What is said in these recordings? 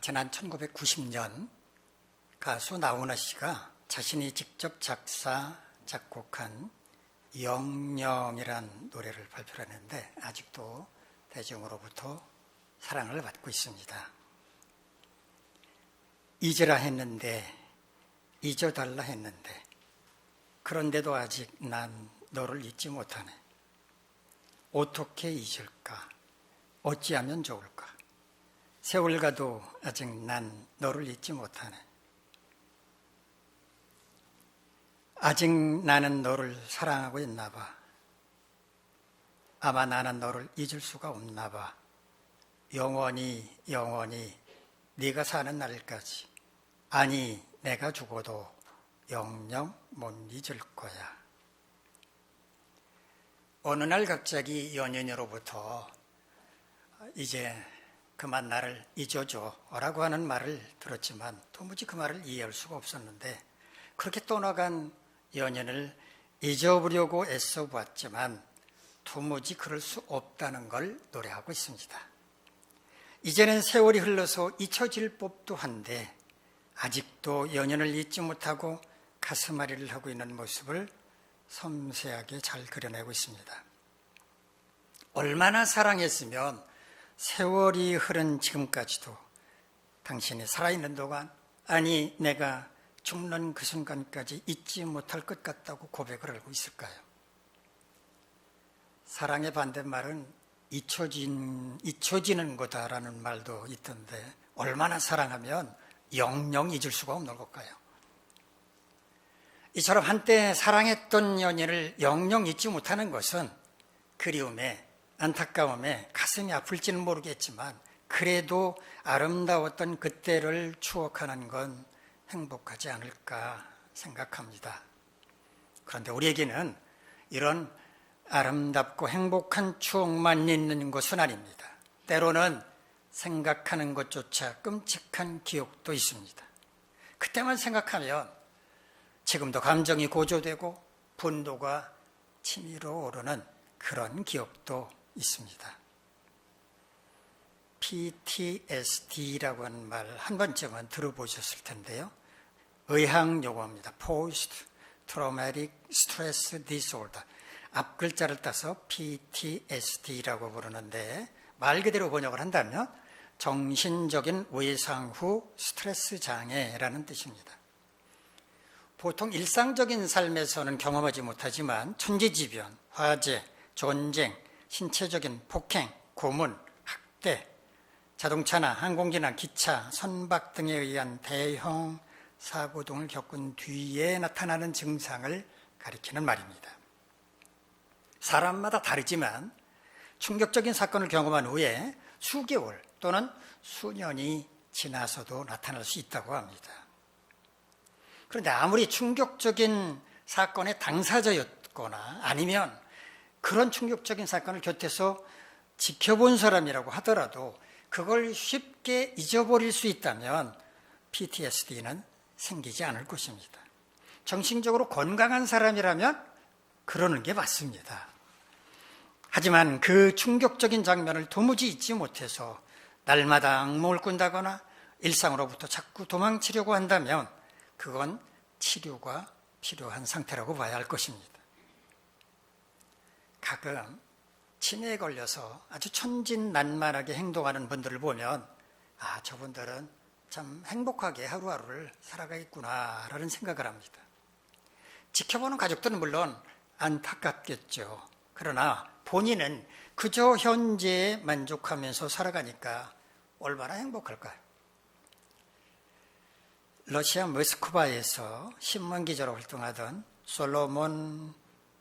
지난 1990년 가수 나훈아 씨가 자신이 직접 작사, 작곡한 영영이란 노래를 발표했는데 아직도 대중으로부터 사랑을 받고 있습니다. 잊으라 했는데, 잊어달라 했는데, 그런데도 아직 난 너를 잊지 못하네. 어떻게 잊을까? 어찌하면 좋을까? 세월 가도 아직 난 너를 잊지 못하네. 아직 나는 너를 사랑하고 있나 봐. 아마 나는 너를 잊을 수가 없나 봐. 영원히 네가 사는 날까지, 아니 내가 죽어도 영영 못 잊을 거야. 어느 날 갑자기 연인으로부터 이제 그만 나를 잊어줘 라고 하는 말을 들었지만 도무지 그 말을 이해할 수가 없었는데, 그렇게 떠나간 연인을 잊어보려고 애써 보았지만 도무지 그럴 수 없다는 걸 노래하고 있습니다. 이제는 세월이 흘러서 잊혀질 법도 한데 아직도 연인을 잊지 못하고 가슴앓이를 하고 있는 모습을 섬세하게 잘 그려내고 있습니다. 얼마나 사랑했으면 세월이 흐른 지금까지도 당신이 살아있는 동안, 아니 내가 죽는 그 순간까지 잊지 못할 것 같다고 고백을 하고 있을까요? 사랑의 반대말은 잊혀지는 거다라는 말도 있던데, 얼마나 사랑하면 영영 잊을 수가 없는 걸까요? 이처럼 한때 사랑했던 연인을 영영 잊지 못하는 것은 그리움에, 안타까움에 가슴이 아플지는 모르겠지만 그래도 아름다웠던 그때를 추억하는 건 행복하지 않을까 생각합니다. 그런데 우리에게는 이런 아름답고 행복한 추억만 있는 것은 아닙니다. 때로는 생각하는 것조차 끔찍한 기억도 있습니다. 그때만 생각하면 지금도 감정이 고조되고 분노가 치밀어 오르는 그런 기억도 있습니다. PTSD라고 하는 말 한 번쯤은 들어보셨을 텐데요. 의학 용어입니다. Post Traumatic Stress Disorder. 앞 글자를 따서 PTSD라고 부르는데 말 그대로 번역을 한다면 정신적인 외상 후 스트레스 장애라는 뜻입니다. 보통 일상적인 삶에서는 경험하지 못하지만 천재지변, 화재, 전쟁, 신체적인 폭행, 고문, 학대, 자동차나 항공기나 기차, 선박 등에 의한 대형 사고 등을 겪은 뒤에 나타나는 증상을 가리키는 말입니다. 사람마다 다르지만 충격적인 사건을 경험한 후에 수개월 또는 수년이 지나서도 나타날 수 있다고 합니다. 그런데 아무리 충격적인 사건의 당사자였거나 아니면 그런 충격적인 사건을 곁에서 지켜본 사람이라고 하더라도 그걸 쉽게 잊어버릴 수 있다면 PTSD는 생기지 않을 것입니다. 정신적으로 건강한 사람이라면 그러는 게 맞습니다. 하지만 그 충격적인 장면을 도무지 잊지 못해서 날마다 악몽을 꾼다거나 일상으로부터 자꾸 도망치려고 한다면 그건 치료가 필요한 상태라고 봐야 할 것입니다. 가끔 치매에 걸려서 아주 천진난만하게 행동하는 분들을 보면 저분들은 참 행복하게 하루하루를 살아가겠구나라는 생각을 합니다. 지켜보는 가족들은 물론 안타깝겠죠. 그러나 본인은 그저 현재에 만족하면서 살아가니까 얼마나 행복할까요? 러시아 모스크바에서 신문기자로 활동하던 솔로몬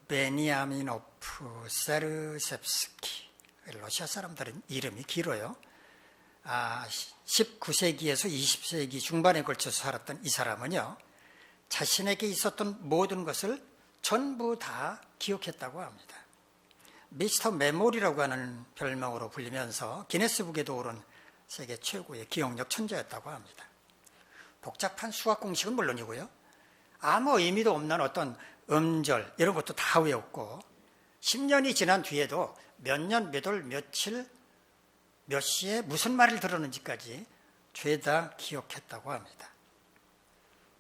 베니아미노프 세르셉스키, 러시아 사람들은 이름이 길어요. 19세기에서 20세기 중반에 걸쳐서 살았던 이 사람은요, 자신에게 있었던 모든 것을 전부 다 기억했다고 합니다. 미스터 메모리라고 하는 별명으로 불리면서 기네스북에도 오른 세계 최고의 기억력 천재였다고 합니다. 복잡한 수학 공식은 물론이고요, 아무 의미도 없는 어떤 음절 이런 것도 다 외웠고 10년이 지난 뒤에도 몇 년, 몇 월, 며칠, 몇 시에 무슨 말을 들었는지까지 죄다 기억했다고 합니다.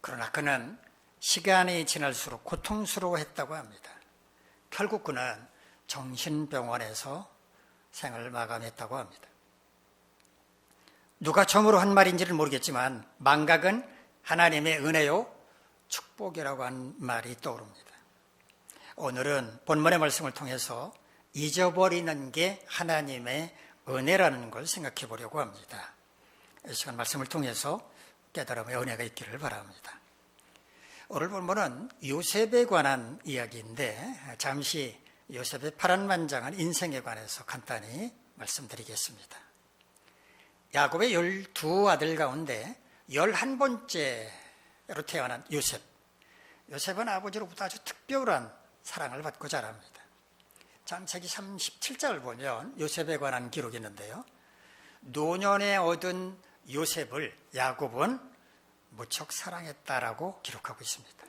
그러나 그는 시간이 지날수록 고통스러워했다고 합니다. 결국 그는 정신병원에서 생을 마감했다고 합니다. 누가 처음으로 한 말인지는 모르겠지만 망각은 하나님의 은혜요 축복이라고 한 말이 떠오릅니다. 오늘은 본문의 말씀을 통해서 잊어버리는 게 하나님의 은혜라는 걸 생각해 보려고 합니다. 이 시간 말씀을 통해서 깨달음의 은혜가 있기를 바랍니다. 오늘 본문은 요셉에 관한 이야기인데 잠시 요셉의 파란만장한 인생에 관해서 간단히 말씀드리겠습니다. 야곱의 12아들 가운데 11번째로 태어난 요셉. 요셉은 아버지로부터 아주 특별한 사랑을 받고 자랍니다. 창세기 37장을 보면 요셉에 관한 기록이 있는데요. 노년에 얻은 요셉을 야곱은 무척 사랑했다라고 기록하고 있습니다.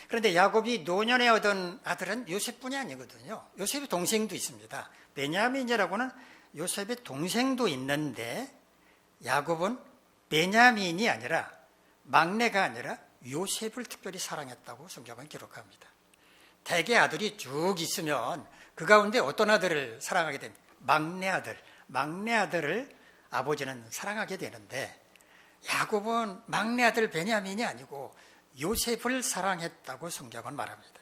그런데 야곱이 노년에 얻은 아들은 요셉뿐이 아니거든요. 요셉의 동생도 있습니다. 베냐민이라고는 요셉의 동생도 있는데 야곱은 베냐민이 아니라 막내가 아니라 요셉을 특별히 사랑했다고 성경은 기록합니다. 대개 아들이 쭉 있으면 그 가운데 어떤 아들을 사랑하게 됩니다. 막내 아들을 아버지는 사랑하게 되는데 야곱은 막내 아들 베냐민이 아니고 요셉을 사랑했다고 성경은 말합니다.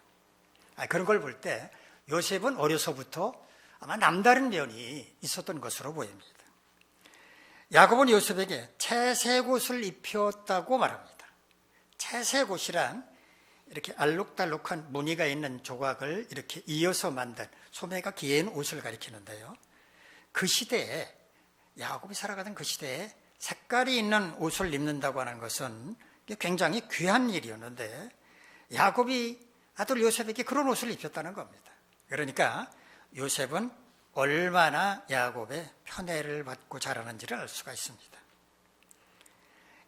그런 걸 볼 때 요셉은 어려서부터 아마 남다른 면이 있었던 것으로 보입니다. 야곱은 요셉에게 채색옷을 입혔다고 말합니다. 채색옷이란 이렇게 알록달록한 무늬가 있는 조각을 이렇게 이어서 만든 소매가 긴 옷을 가리키는데요. 그 시대에 야곱이 살아가던 그 시대에 색깔이 있는 옷을 입는다고 하는 것은 굉장히 귀한 일이었는데 야곱이 아들 요셉에게 그런 옷을 입혔다는 겁니다. 그러니까 요셉은 얼마나 야곱의 편애를 받고 자라는지를 알 수가 있습니다.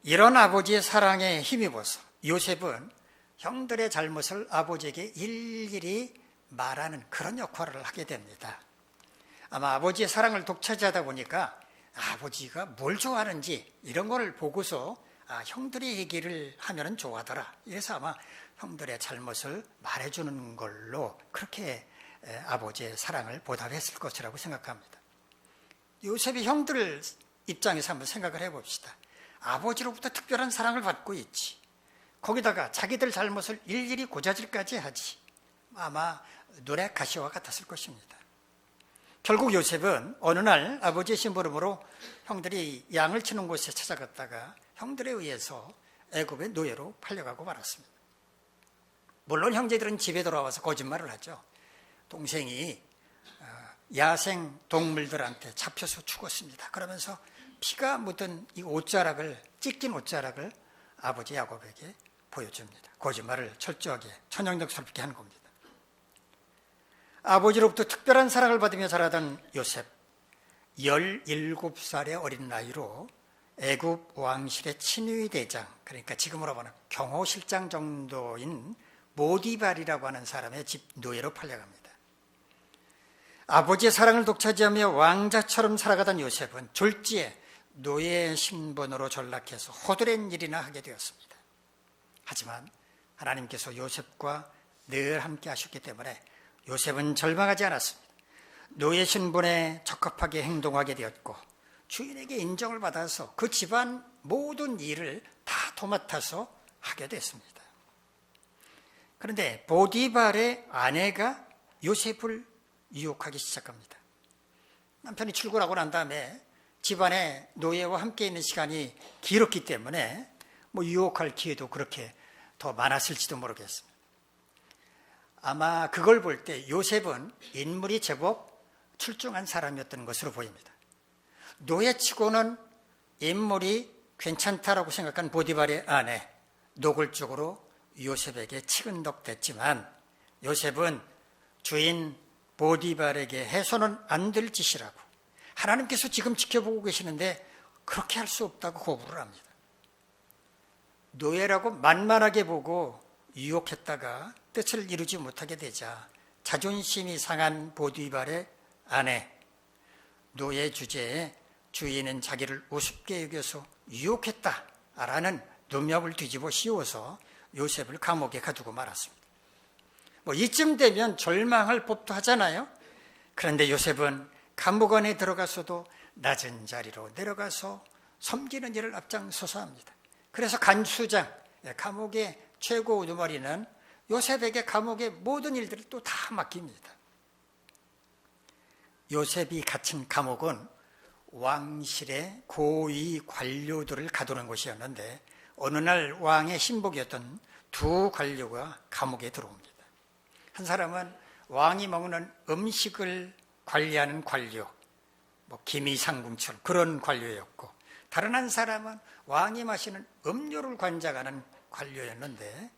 이런 아버지의 사랑에 힘입어서 요셉은 형들의 잘못을 아버지에게 일일이 말하는 그런 역할을 하게 됩니다. 아마 아버지의 사랑을 독차지하다 보니까 아버지가 뭘 좋아하는지 이런 걸 보고서 형들의 얘기를 하면 좋아하더라. 이래서 아마 형들의 잘못을 말해주는 걸로 그렇게 아버지의 사랑을 보답했을 것이라고 생각합니다. 요셉이 형들 입장에서 한번 생각을 해봅시다. 아버지로부터 특별한 사랑을 받고 있지. 거기다가 자기들 잘못을 일일이 고자질까지 하지. 아마 노래 가시와 같았을 것입니다. 결국 요셉은 어느 날 아버지의 심부름으로 형들이 양을 치는 곳에 찾아갔다가 형들에 의해서 애굽의 노예로 팔려가고 말았습니다. 물론 형제들은 집에 돌아와서 거짓말을 하죠. 동생이 야생 동물들한테 잡혀서 죽었습니다. 그러면서 피가 묻은 이 옷자락을, 찢긴 옷자락을 아버지 야곱에게 보여줍니다. 거짓말을 철저하게 천연덕스럽게 하는 겁니다. 아버지로부터 특별한 사랑을 받으며 자라던 요셉, 17살의 어린 나이로 애굽 왕실의 친위 대장, 그러니까 지금으로 보면 경호실장 정도인 모디발이라고 하는 사람의 집 노예로 팔려갑니다. 아버지의 사랑을 독차지하며 왕자처럼 살아가던 요셉은 졸지에 노예 신분으로 전락해서 허드렛 일이나 하게 되었습니다. 하지만 하나님께서 요셉과 늘 함께 하셨기 때문에 요셉은 절망하지 않았습니다. 노예 신분에 적합하게 행동하게 되었고 주인에게 인정을 받아서 그 집안 모든 일을 다 도맡아서 하게 됐습니다. 그런데 보디발의 아내가 요셉을 유혹하기 시작합니다. 남편이 출근하고 난 다음에 집안에 노예와 함께 있는 시간이 길었기 때문에 유혹할 기회도 그렇게 더 많았을지도 모르겠습니다. 아마 그걸 볼 때 요셉은 인물이 제법 출중한 사람이었던 것으로 보입니다. 노예치고는 인물이 괜찮다라고 생각한 보디발의 아내, 노골적으로 요셉에게 치근덕댔지만 요셉은 주인 보디발에게 해서는 안 될 짓이라고, 하나님께서 지금 지켜보고 계시는데 그렇게 할 수 없다고 거부를 합니다. 노예라고 만만하게 보고 유혹했다가 뜻을 이루지 못하게 되자 자존심이 상한 보디발의 아내, 노예 주제에 주인은 자기를 우습게 여겨서 유혹했다라는 누명을 뒤집어 씌워서 요셉을 감옥에 가두고 말았습니다. 이쯤 되면 절망할 법도 하잖아요. 그런데 요셉은 감옥 안에 들어가서도 낮은 자리로 내려가서 섬기는 일을 앞장서서 합니다. 그래서 간수장, 감옥의 최고 우두머리는 요셉에게 감옥의 모든 일들을 또 다 맡깁니다. 요셉이 갇힌 감옥은 왕실의 고위 관료들을 가두는 곳이었는데 어느 날 왕의 신복이었던 두 관료가 감옥에 들어옵니다. 한 사람은 왕이 먹는 음식을 관리하는 관료, 기미상궁처럼 그런 관료였고, 다른 한 사람은 왕이 마시는 음료를 관장하는 관료였는데,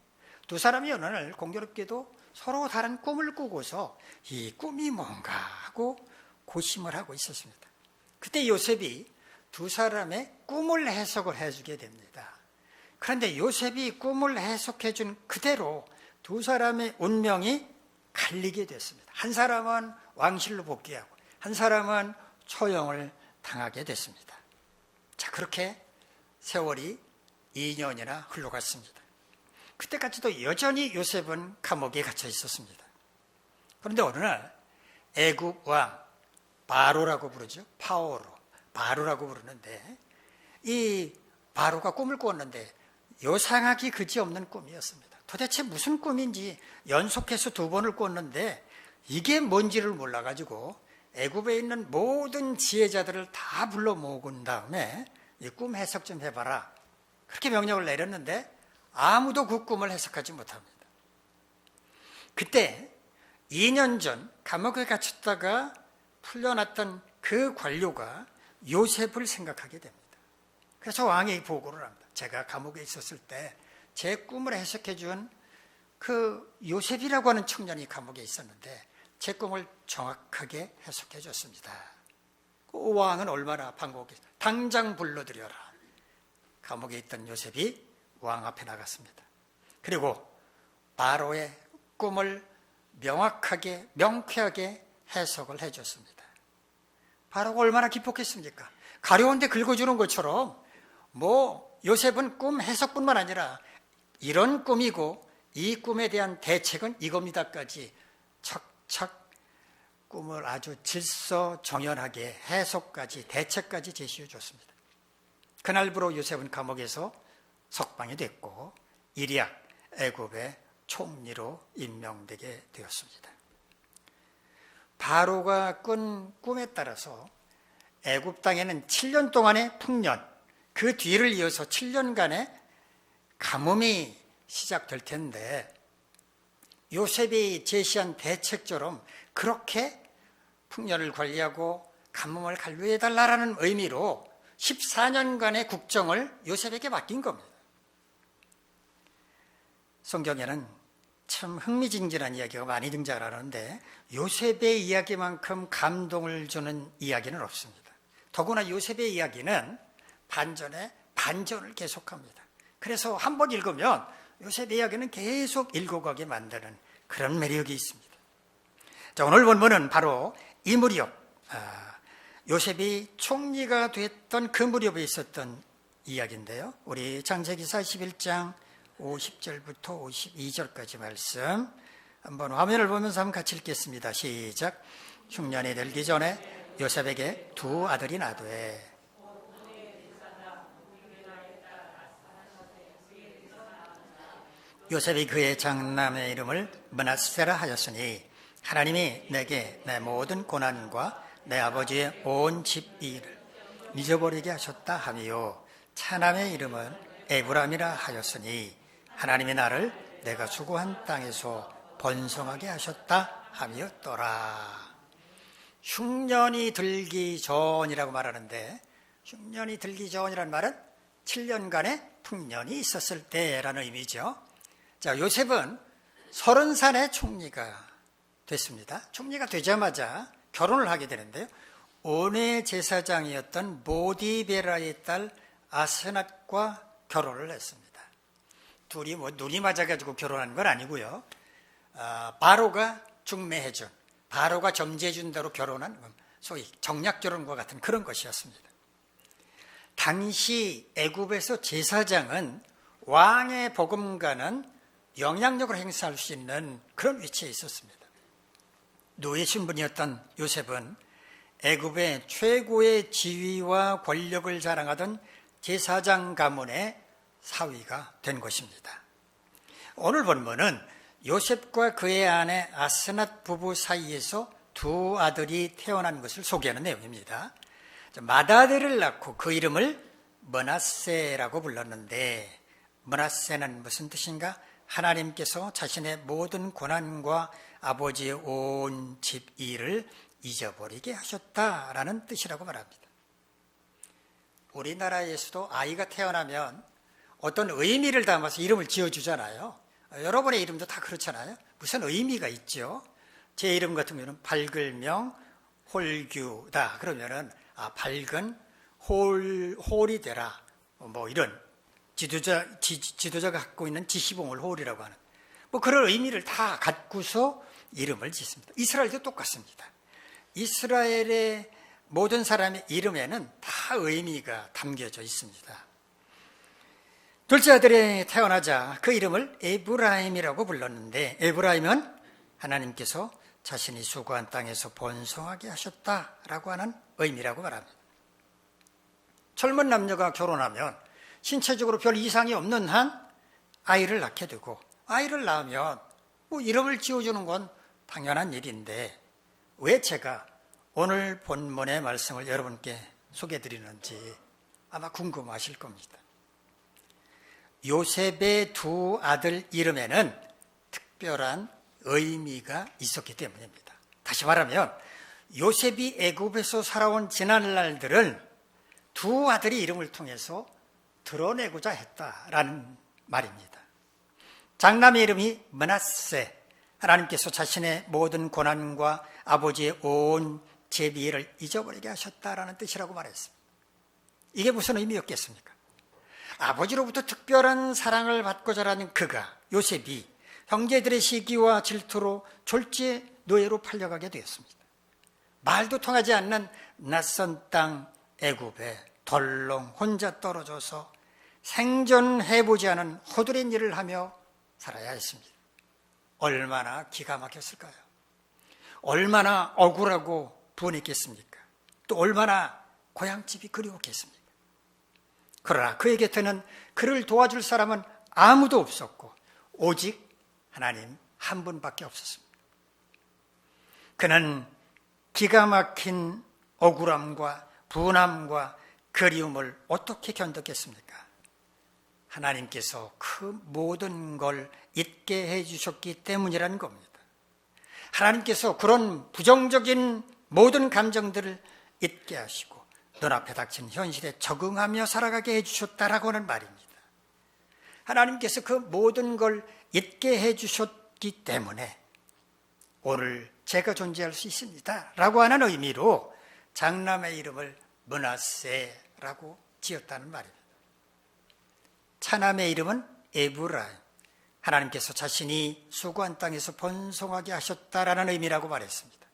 두 사람이 어느 날 공교롭게도 서로 다른 꿈을 꾸고서 이 꿈이 뭔가 하고 고심을 하고 있었습니다. 그때 요셉이 두 사람의 꿈을 해석을 해주게 됩니다. 그런데 요셉이 꿈을 해석해 준 그대로 두 사람의 운명이 갈리게 됐습니다. 한 사람은 왕실로 복귀하고 한 사람은 처형을 당하게 됐습니다. 자, 그렇게 세월이 2년이나 흘러갔습니다. 그때까지도 여전히 요셉은 감옥에 갇혀 있었습니다. 그런데 어느 날 애굽 왕 바로라고 부르죠. 바로라고 부르는데, 이 바로가 꿈을 꾸었는데 요상하기 그지없는 꿈이었습니다. 도대체 무슨 꿈인지 연속해서 두 번을 꿨는데 이게 뭔지를 몰라가지고 애굽에 있는 모든 지혜자들을 다 불러 모은 다음에 이 꿈 해석 좀 해봐라, 그렇게 명령을 내렸는데 아무도 그 꿈을 해석하지 못합니다. 그때 2년 전 감옥에 갇혔다가 풀려났던 그 관료가 요셉을 생각하게 됩니다. 그래서 왕에게 보고를 합니다. 제가 감옥에 있었을 때 제 꿈을 해석해 준 그 요셉이라고 하는 청년이 감옥에 있었는데 제 꿈을 정확하게 해석해 줬습니다. 그 왕은 얼마나 반가웠겠어요. 당장 불러들여라. 감옥에 있던 요셉이 왕 앞에 나갔습니다. 그리고 바로의 꿈을 명확하게 명쾌하게 해석을 해줬습니다. 바로가 얼마나 기뻤겠습니까? 가려운데 긁어주는 것처럼 요셉은 꿈 해석뿐만 아니라 이런 꿈이고 이 꿈에 대한 대책은 이겁니다까지 척척 꿈을 아주 질서정연하게 해석까지 대책까지 제시해 줬습니다. 그날부로 요셉은 감옥에서 석방이 됐고 이리야 애굽의 총리로 임명되게 되었습니다. 바로가 꾼 꿈에 따라서 애굽 땅에는 7년 동안의 풍년, 그 뒤를 이어서 7년간의 가뭄이 시작될 텐데 요셉이 제시한 대책처럼 그렇게 풍년을 관리하고 가뭄을 관리해달라는 의미로 14년간의 국정을 요셉에게 맡긴 겁니다. 성경에는 참 흥미진진한 이야기가 많이 등장하는데 요셉의 이야기만큼 감동을 주는 이야기는 없습니다. 더구나 요셉의 이야기는 반전에 반전을 계속합니다. 그래서 한번 읽으면 요셉의 이야기는 계속 읽어가게 만드는 그런 매력이 있습니다. 자, 오늘 본문은 바로 이 무렵, 요셉이 총리가 됐던 그 무렵에 있었던 이야기인데요. 우리 창세기사 11장 50절부터 52절까지 말씀 한번 화면을 보면서 한번 같이 읽겠습니다. 시작. 흉년이 들기 전에 요셉에게 두 아들이 나되 요셉이 그의 장남의 이름을 므낫세라 하였으니 하나님이 내게 내 모든 고난과 내 아버지의 온 집 일을 잊어버리게 하셨다 하며 차남의 이름은 에브람이라 하였으니 하나님이 나를 내가 수고한 땅에서 번성하게 하셨다 하였더라. 흉년이 들기 전이라고 말하는데 흉년이 들기 전이라는 말은 7년간의 풍년이 있었을 때라는 의미죠. 자, 요셉은 30살의 총리가 됐습니다. 총리가 되자마자 결혼을 하게 되는데요. 온의 제사장이었던 모디베라의 딸 아스낫과 결혼을 했습니다. 둘이 눈이 맞아가지고 결혼한 건 아니고요. 바로가 중매해준, 바로가 점지해준 대로 결혼한 소위 정략 결혼과 같은 그런 것이었습니다. 당시 애굽에서 제사장은 왕의 복음과는 영향력을 행사할 수 있는 그런 위치에 있었습니다. 노예 신분이었던 요셉은 애굽의 최고의 지위와 권력을 자랑하던 제사장 가문의 사위가 된 것입니다. 오늘 본문은 요셉과 그의 아내 아스낫 부부 사이에서 두 아들이 태어난 것을 소개하는 내용입니다. 맏아들을 낳고 그 이름을 므낫세라고 불렀는데, 므낫세는 무슨 뜻인가? 하나님께서 자신의 모든 고난과 아버지의 온 집 일을 잊어버리게 하셨다라는 뜻이라고 말합니다. 우리나라에서도 아이가 태어나면 어떤 의미를 담아서 이름을 지어주잖아요. 여러분의 이름도 다 그렇잖아요. 무슨 의미가 있죠. 제 이름 같은 경우는 밝을명 홀규다. 그러면은 밝은 홀이 되라. 뭐 이런 지도자가 갖고 있는 지시봉을 홀이라고 하는 그런 의미를 다 갖고서 이름을 짓습니다. 이스라엘도 똑같습니다. 이스라엘의 모든 사람의 이름에는 다 의미가 담겨져 있습니다. 둘째 아들이 태어나자 그 이름을 에브라임이라고 불렀는데, 에브라임은 하나님께서 자신이 수고한 땅에서 번성하게 하셨다라고 하는 의미라고 말합니다. 젊은 남녀가 결혼하면 신체적으로 별 이상이 없는 한 아이를 낳게 되고, 아이를 낳으면 이름을 지어주는 건 당연한 일인데, 왜 제가 오늘 본문의 말씀을 여러분께 소개해드리는지 아마 궁금하실 겁니다. 요셉의 두 아들 이름에는 특별한 의미가 있었기 때문입니다. 다시 말하면 요셉이 애굽에서 살아온 지난날들을 두 아들의 이름을 통해서 드러내고자 했다라는 말입니다. 장남의 이름이 므낫세, 하나님께서 자신의 모든 고난과 아버지의 온 제비를 잊어버리게 하셨다라는 뜻이라고 말했습니다. 이게 무슨 의미였겠습니까? 아버지로부터 특별한 사랑을 받고 자라는 그가, 요셉이 형제들의 시기와 질투로 졸지에 노예로 팔려가게 되었습니다. 말도 통하지 않는 낯선 땅 애굽에 덜렁 혼자 떨어져서 생존해보지 않은 허드렛 일을 하며 살아야 했습니다. 얼마나 기가 막혔을까요? 얼마나 억울하고 분했겠습니까? 또 얼마나 고향집이 그리웠겠습니까? 그러나 그의 곁에는 그를 도와줄 사람은 아무도 없었고 오직 하나님 한 분밖에 없었습니다. 그는 기가 막힌 억울함과 분함과 그리움을 어떻게 견뎠겠습니까? 하나님께서 그 모든 걸 잊게 해주셨기 때문이라는 겁니다. 하나님께서 그런 부정적인 모든 감정들을 잊게 하시고 눈앞에 닥친 현실에 적응하며 살아가게 해주셨다라고 하는 말입니다. 하나님께서 그 모든 걸 잊게 해주셨기 때문에 오늘 제가 존재할 수 있습니다 라고 하는 의미로 장남의 이름을 므낫세라고 지었다는 말입니다. 차남의 이름은 에브라임, 하나님께서 자신이 수고한 땅에서 번성하게 하셨다라는 의미라고 말했습니다.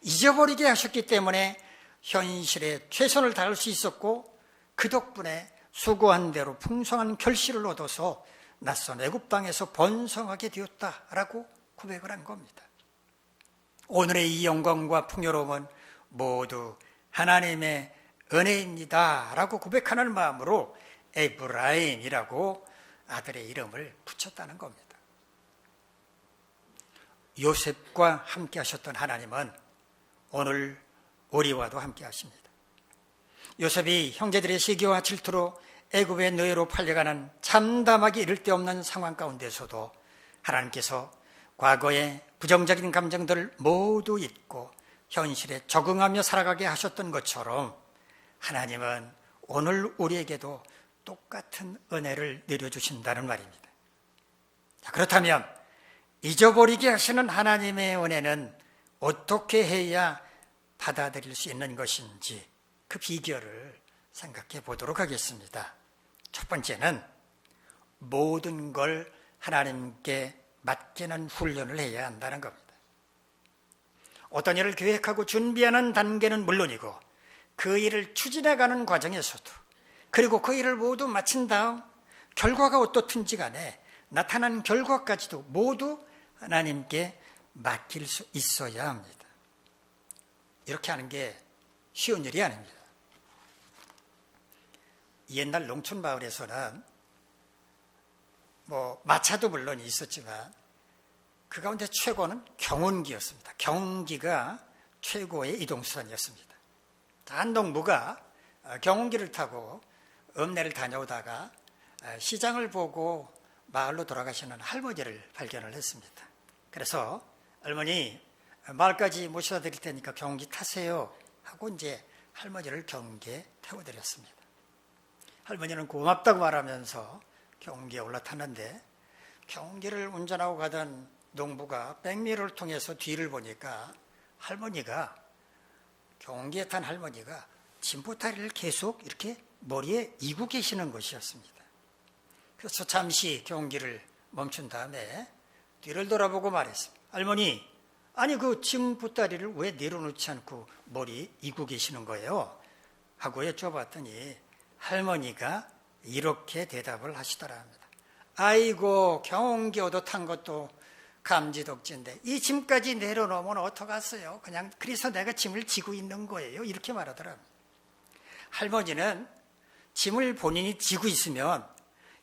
잊어버리게 하셨기 때문에 현실에 최선을 다할 수 있었고 그 덕분에 수고한 대로 풍성한 결실을 얻어서 낯선 애굽 땅에서 번성하게 되었다라고 고백을 한 겁니다. 오늘의 이 영광과 풍요로움은 모두 하나님의 은혜입니다 라고 고백하는 마음으로 에브라임이라고 아들의 이름을 붙였다는 겁니다. 요셉과 함께 하셨던 하나님은 오늘 우리와도 함께 하십니다. 요셉이 형제들의 시기와 질투로 애굽의 노예로 팔려가는 참담하기 이를 데 없는 상황 가운데서도 하나님께서 과거의 부정적인 감정들을 모두 잊고 현실에 적응하며 살아가게 하셨던 것처럼 하나님은 오늘 우리에게도 똑같은 은혜를 내려주신다는 말입니다. 자, 그렇다면 잊어버리게 하시는 하나님의 은혜는 어떻게 해야 받아들일 수 있는 것인지 그 비결을 생각해 보도록 하겠습니다. 첫 번째는 모든 걸 하나님께 맡기는 훈련을 해야 한다는 겁니다. 어떤 일을 계획하고 준비하는 단계는 물론이고 그 일을 추진해가는 과정에서도 그리고 그 일을 모두 마친 다음 결과가 어떻든지 간에 나타난 결과까지도 모두 하나님께 맡길 수 있어야 합니다. 이렇게 하는 게 쉬운 일이 아닙니다. 옛날 농촌 마을에서는 마차도 물론 있었지만 그 가운데 최고는 경운기였습니다. 경운기가 최고의 이동수단이었습니다. 한 농부가 경운기를 타고 읍내를 다녀오다가 시장을 보고 마을로 돌아가시는 할머니를 발견을 했습니다. 그래서 할머니, 마을까지 모셔다 드릴 테니까 경운기 타세요 하고 이제 할머니를 경운기에 태워드렸습니다. 할머니는 고맙다고 말하면서 경운기에 올라탔는데 경운기를 운전하고 가던 농부가 백미러를 통해서 뒤를 보니까 경운기에 탄 할머니가 짐보따리를 계속 이렇게 머리에 이고 계시는 것이었습니다. 그래서 잠시 경운기를 멈춘 다음에 뒤를 돌아보고 말했습니다. 할머니, 아니 그 짐보따리를 왜 내려놓지 않고 머리 이고 계시는 거예요? 하고 여쭤봤더니 할머니가 이렇게 대답을 하시더라 합니다. 아이고, 경운기 얻어 탄 것도 감지덕지인데 이 짐까지 내려놓으면 어떡하겠어요? 그냥 그래서 내가 짐을 지고 있는 거예요. 이렇게 말하더라고요. 할머니는 짐을 본인이 지고 있으면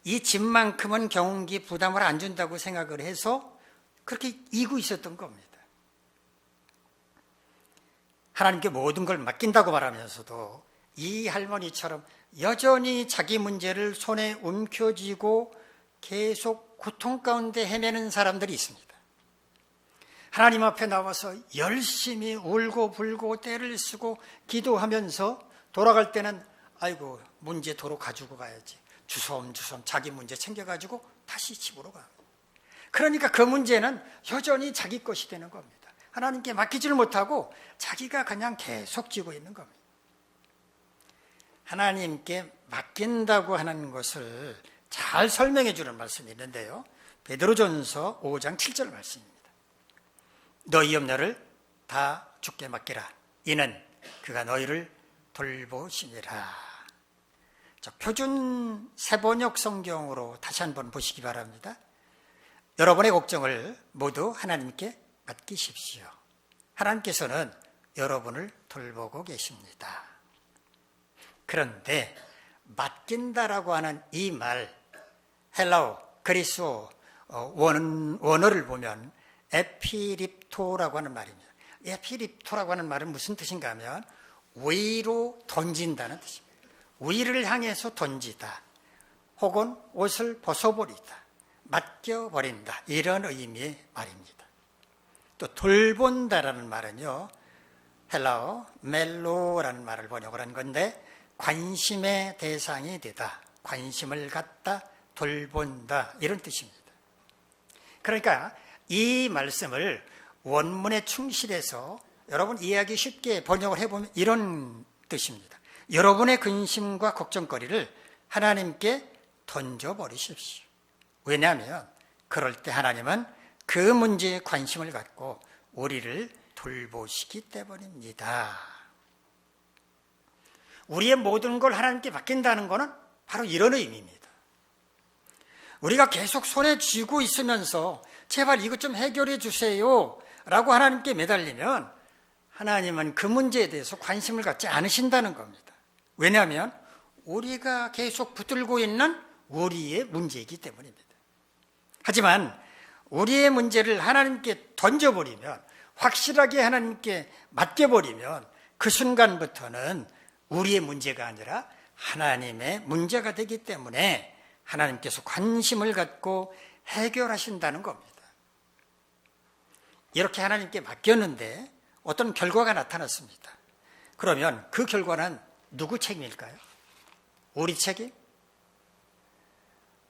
이 짐만큼은 경운기 부담을 안 준다고 생각을 해서 그렇게 이고 있었던 겁니다. 하나님께 모든 걸 맡긴다고 말하면서도 이 할머니처럼 여전히 자기 문제를 손에 움켜쥐고 계속 고통 가운데 헤매는 사람들이 있습니다. 하나님 앞에 나와서 열심히 울고 불고 떼를 쓰고 기도하면서 돌아갈 때는 아이고, 문제 도로 가지고 가야지. 주섬주섬 자기 문제 챙겨가지고 다시 집으로 가. 그러니까 그 문제는 여전히 자기 것이 되는 겁니다. 하나님께 맡기지를 못하고 자기가 그냥 계속 지고 있는 겁니다. 하나님께 맡긴다고 하는 것을 잘 설명해 주는 말씀이 있는데요. 베드로전서 5장 7절 말씀입니다. 너희 염려를 다 주께 맡기라. 이는 그가 너희를 돌보시니라. 표준 세번역 성경으로 다시 한번 보시기 바랍니다. 여러분의 걱정을 모두 하나님께 맡기십시오. 하나님께서는 여러분을 돌보고 계십니다. 그런데 맡긴다라고 하는 이 말, 헬라어, 그리스어 원어를 보면 에피립토라고 하는 말입니다. 에피립토라고 하는 말은 무슨 뜻인가 하면 위로 던진다는 뜻입니다. 위를 향해서 던지다, 혹은 옷을 벗어버리다, 맡겨버린다, 이런 의미의 말입니다. 또 돌본다라는 말은요, 헬라어 멜로라는 말을 번역을 한 건데 관심의 대상이 되다, 관심을 갖다, 돌본다, 이런 뜻입니다. 그러니까 이 말씀을 원문에 충실해서 여러분 이해하기 쉽게 번역을 해보면 이런 뜻입니다. 여러분의 근심과 걱정거리를 하나님께 던져버리십시오. 왜냐하면 그럴 때 하나님은 그 문제에 관심을 갖고 우리를 돌보시기 때문입니다. 우리의 모든 걸 하나님께 맡긴다는 것은 바로 이런 의미입니다. 우리가 계속 손에 쥐고 있으면서 제발 이것 좀 해결해 주세요 라고 하나님께 매달리면 하나님은 그 문제에 대해서 관심을 갖지 않으신다는 겁니다. 왜냐하면 우리가 계속 붙들고 있는 우리의 문제이기 때문입니다. 하지만 우리의 문제를 하나님께 던져버리면, 확실하게 하나님께 맡겨버리면 그 순간부터는 우리의 문제가 아니라 하나님의 문제가 되기 때문에 하나님께서 관심을 갖고 해결하신다는 겁니다. 이렇게 하나님께 맡겼는데 어떤 결과가 나타났습니다. 그러면 그 결과는 누구 책임일까요? 우리 책임?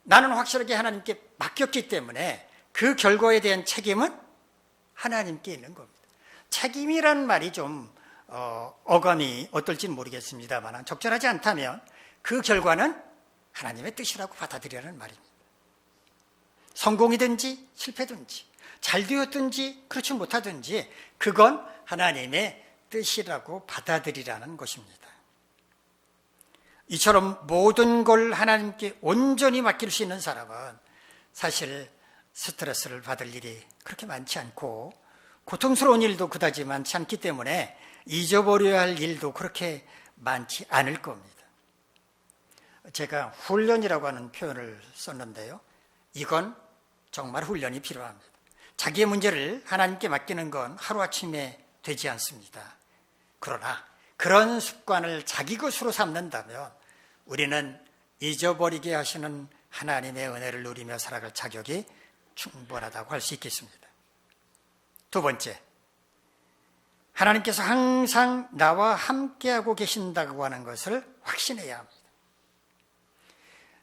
나는 확실하게 하나님께 맡겼기 때문에 그 결과에 대한 책임은 하나님께 있는 겁니다. 책임이란 말이 좀 어감이 어떨지는 모르겠습니다만 적절하지 않다면 그 결과는 하나님의 뜻이라고 받아들이라는 말입니다. 성공이든지 실패든지 잘 되었든지 그렇지 못하든지 그건 하나님의 뜻이라고 받아들이라는 것입니다. 이처럼 모든 걸 하나님께 온전히 맡길 수 있는 사람은 사실 스트레스를 받을 일이 그렇게 많지 않고 고통스러운 일도 그다지 많지 않기 때문에 잊어버려야 할 일도 그렇게 많지 않을 겁니다. 제가 훈련이라고 하는 표현을 썼는데요. 이건 정말 훈련이 필요합니다. 자기의 문제를 하나님께 맡기는 건 하루아침에 되지 않습니다. 그러나 그런 습관을 자기 것으로 삼는다면 우리는 잊어버리게 하시는 하나님의 은혜를 누리며 살아갈 자격이 충분하다고 할 수 있겠습니다. 두 번째, 하나님께서 항상 나와 함께하고 계신다고 하는 것을 확신해야 합니다.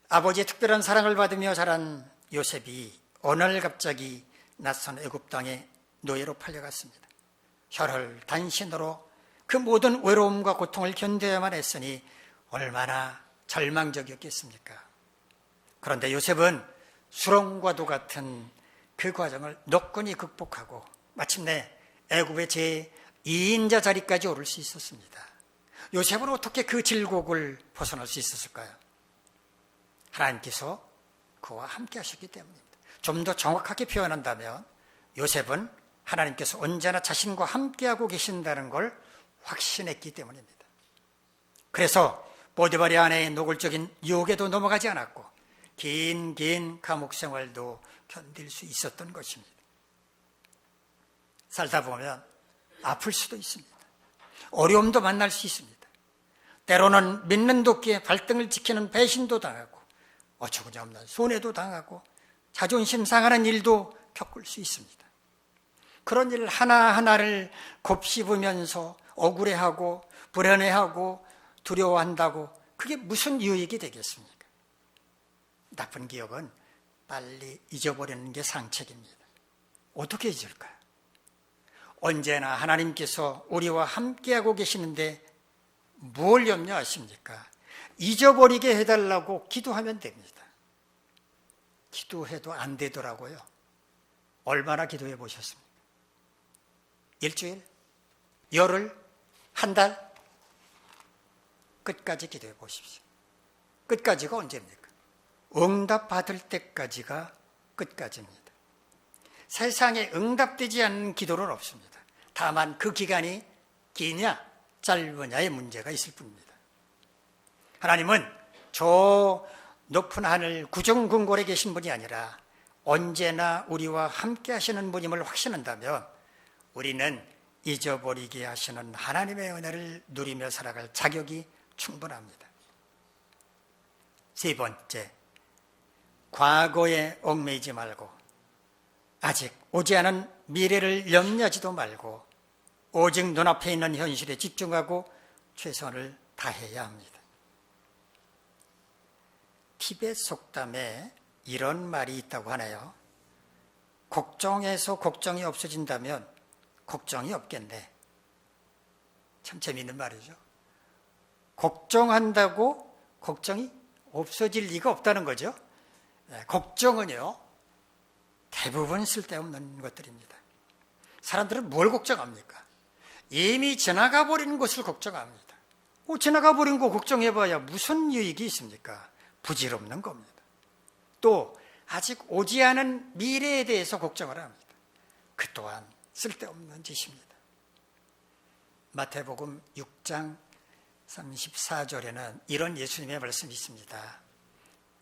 아버지의 특별한 사랑을 받으며 자란 요셉이 어느 날 갑자기 낯선 애굽 땅에 노예로 팔려갔습니다. 혈혈 단신으로 그 모든 외로움과 고통을 견뎌야만 했으니 얼마나 절망적이었겠습니까? 그런데 요셉은 수렁과도 같은 그 과정을 노건히 극복하고 마침내 애굽의 제2인자 자리까지 오를 수 있었습니다. 요셉은 어떻게 그 질곡을 벗어날 수 있었을까요? 하나님께서 그와 함께 하셨기 때문입니다. 좀 더 정확하게 표현한다면 요셉은 하나님께서 언제나 자신과 함께하고 계신다는 걸 확신했기 때문입니다. 그래서 보디발의 아내의 노골적인 유혹에도 넘어가지 않았고 긴 감옥 생활도 견딜 수 있었던 것입니다. 살다 보면 아플 수도 있습니다. 어려움도 만날 수 있습니다. 때로는 믿는 도끼에 발등을 지키는 배신도 당하고 어처구니없는 손해도 당하고 자존심 상하는 일도 겪을 수 있습니다. 그런 일 하나하나를 곱씹으면서 억울해하고 불안해하고 두려워한다고 그게 무슨 유익이 되겠습니까? 나쁜 기억은 빨리 잊어버리는 게 상책입니다. 어떻게 잊을까요? 언제나 하나님께서 우리와 함께하고 계시는데 뭘 염려하십니까? 잊어버리게 해달라고 기도하면 됩니다. 기도해도 안 되더라고요. 얼마나 기도해 보셨습니까? 일주일? 열흘? 한 달? 끝까지 기도해 보십시오. 끝까지가 언제입니까? 응답 받을 때까지가 끝까지입니다. 세상에 응답되지 않는 기도는 없습니다. 다만 그 기간이 기냐 짧으냐의 문제가 있을 뿐입니다. 하나님은 저 높은 하늘 구정궁궐에 계신 분이 아니라 언제나 우리와 함께 하시는 분임을 확신한다면 우리는 잊어버리게 하시는 하나님의 은혜를 누리며 살아갈 자격이 충분합니다. 세 번째, 과거에 얽매이지 말고 아직 오지 않은 미래를 염려하지도 말고 오직 눈앞에 있는 현실에 집중하고 최선을 다해야 합니다. 티벳 속담에 이런 말이 있다고 하네요. 걱정해서 걱정이 없어진다면 걱정이 없겠네. 참 재미있는 말이죠. 걱정한다고 걱정이 없어질 리가 없다는 거죠. 걱정은요, 대부분 쓸데없는 것들입니다. 사람들은 뭘 걱정합니까? 이미 지나가 버린 것을 걱정합니다. 지나가 버린 거 걱정해봐야 무슨 유익이 있습니까? 부질없는 겁니다. 또 아직 오지 않은 미래에 대해서 걱정을 합니다. 그 또한 쓸데없는 짓입니다. 마태복음 6장 34절에는 이런 예수님의 말씀이 있습니다.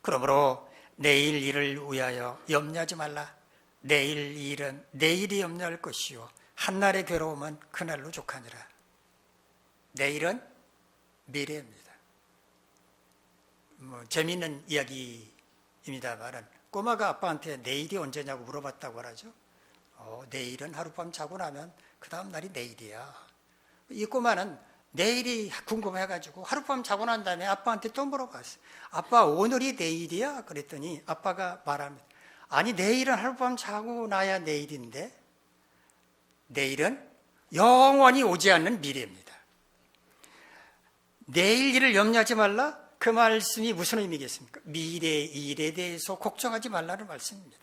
그러므로 내일 일을 위하여 염려하지 말라. 내일 일은 내일이 염려할 것이요 한날의 괴로움은 그날로 족하니라. 내일은 미래입니다. 재미있는 이야기입니다만 꼬마가 아빠한테 내일이 언제냐고 물어봤다고 하죠. 내일은 하룻밤 자고 나면 그 다음 날이 내일이야. 이 꼬마는 내일이 궁금해가지고 하룻밤 자고 난 다음에 아빠한테 또 물어봤어요. 아빠, 오늘이 내일이야? 그랬더니 아빠가 말합니다. 아니, 내일은 하룻밤 자고 나야 내일인데 내일은 영원히 오지 않는 미래입니다. 내일 일을 염려하지 말라? 그 말씀이 무슨 의미겠습니까? 미래의 일에 대해서 걱정하지 말라는 말씀입니다.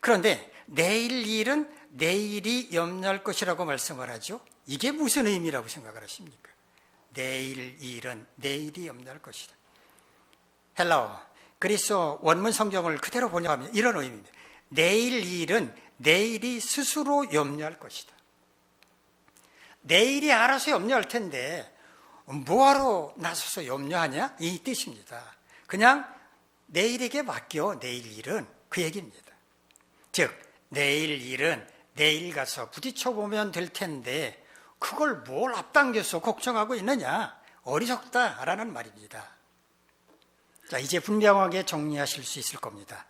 그런데 내일 일은 내일이 염려할 것이라고 말씀을 하죠. 이게 무슨 의미라고 생각을 하십니까? 내일 일은 내일이 염려할 것이다. 헬라어, 그리스어 원문 성경을 그대로 번역하면 이런 의미입니다. 내일 일은 내일이 스스로 염려할 것이다. 내일이 알아서 염려할 텐데 뭐하러 나서서 염려하냐? 이 뜻입니다. 그냥 내일에게 맡겨. 내일 일은 그 얘기입니다. 즉 내일 일은 내일 가서 부딪혀보면 될 텐데 그걸 뭘 앞당겨서 걱정하고 있느냐? 어리석다라는 말입니다. 자, 이제 분명하게 정리하실 수 있을 겁니다.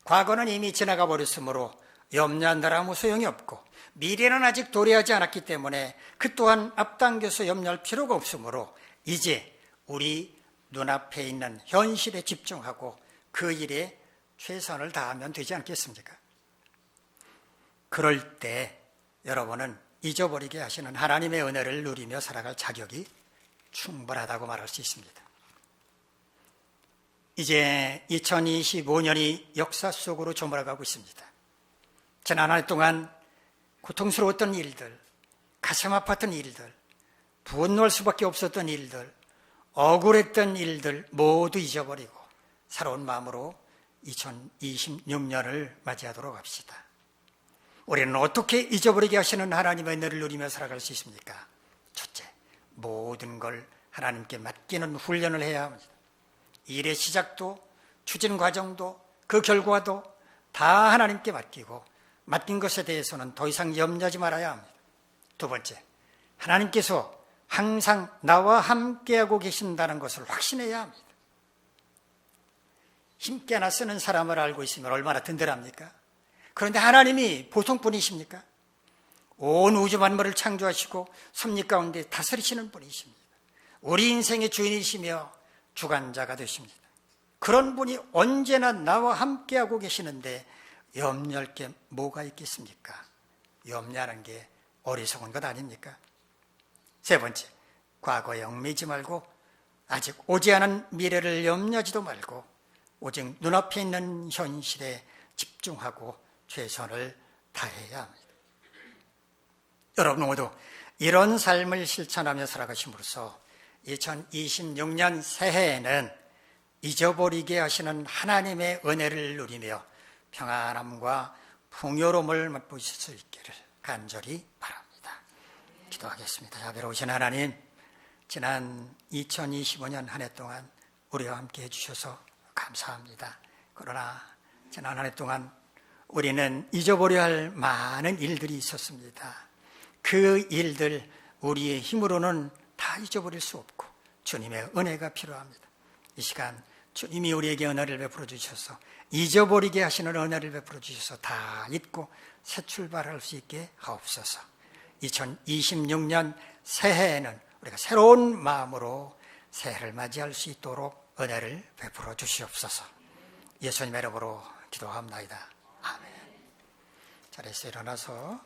과거는 이미 지나가 버렸으므로 염려한다라 아무 소용이 없고 미래는 아직 도래하지 않았기 때문에 그 또한 앞당겨서 염려할 필요가 없으므로 이제 우리 눈앞에 있는 현실에 집중하고 그 일에 최선을 다하면 되지 않겠습니까? 그럴 때 여러분은 잊어버리게 하시는 하나님의 은혜를 누리며 살아갈 자격이 충분하다고 말할 수 있습니다. 이제 2025년이 역사 속으로 저물어가고 있습니다. 지난 한 해 동안 고통스러웠던 일들, 가슴 아팠던 일들, 분노할 수밖에 없었던 일들, 억울했던 일들 모두 잊어버리고 새로운 마음으로 2026년을 맞이하도록 합시다. 우리는 어떻게 잊어버리게 하시는 하나님의 은혜를 누리며 살아갈 수 있습니까? 첫째, 모든 걸 하나님께 맡기는 훈련을 해야 합니다. 일의 시작도, 추진 과정도, 그 결과도 다 하나님께 맡기고 맡긴 것에 대해서는 더 이상 염려하지 말아야 합니다. 두 번째, 하나님께서 항상 나와 함께하고 계신다는 것을 확신해야 합니다. 힘께나 쓰는 사람을 알고 있으면 얼마나 든든합니까? 그런데 하나님이 보통 분이십니까? 온 우주 만물을 창조하시고 섭리 가운데 다스리시는 분이십니다. 우리 인생의 주인이시며 주관자가 되십니다. 그런 분이 언제나 나와 함께하고 계시는데 염려할 게 뭐가 있겠습니까? 염려하는 게 어리석은 것 아닙니까? 세 번째, 과거에 얽매이지 말고 아직 오지 않은 미래를 염려하지도 말고 오직 눈앞에 있는 현실에 집중하고 최선을 다해야 합니다. 여러분 모두 이런 삶을 실천하며 살아가심으로써 2026년 새해에는 잊어버리게 하시는 하나님의 은혜를 누리며 평안함과 풍요로움을 맛보실 수 있기를 간절히 바랍니다. 기도하겠습니다. 자비로우신 하나님, 지난 2025년 한 해 동안 우리와 함께 해주셔서 감사합니다. 그러나 지난 한 해 동안 우리는 잊어버려야 할 많은 일들이 있었습니다. 그 일들 우리의 힘으로는 다 잊어버릴 수 없고 주님의 은혜가 필요합니다. 이 시간 주님이 우리에게 은혜를 베풀어 주셔서 잊어버리게 하시는 은혜를 베풀어 주셔서 다 잊고 새 출발할 수 있게 하옵소서. 2026년 새해에는 우리가 새로운 마음으로 새해를 맞이할 수 있도록 은혜를 베풀어 주시옵소서. 예수님의 이름으로 기도합니다. 아멘. 자리에서 일어나서